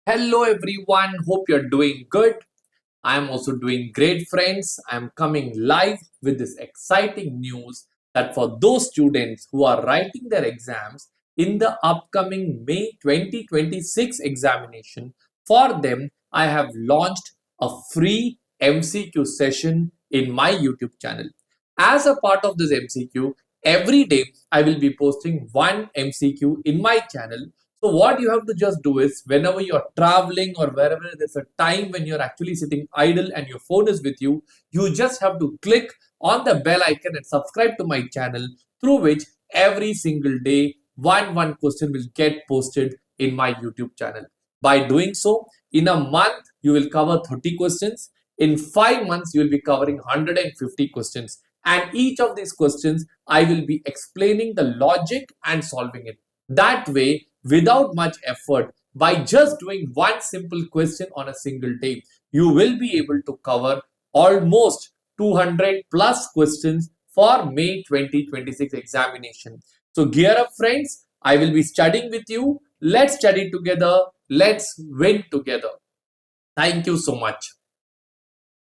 Hello everyone, hope you're doing good. I'm also doing great, friends. I'm coming live with this exciting news that for those students who are writing their exams in the upcoming May 2026 examination, for them, I have launched a free MCQ session in my YouTube channel. As a part of this MCQ, every day I will be posting one MCQ in my channel. So what you have to just do is whenever you're traveling or wherever there's a time when you're actually sitting idle and your phone is with you, you just have to click on the bell icon and subscribe to my channel, through which every single day one question will get posted in my YouTube channel. By doing so, in a month you will cover 30 questions. In 5 months you will be covering 150 questions, and each of these questions I will be explaining the logic and solving it. That way, without much effort, by just doing one simple question on a single day, you will be able to cover almost 200 plus questions for May 2026 examination. So gear up, friends. I will be studying with you. Let's study together. Let's win together. Thank you so much.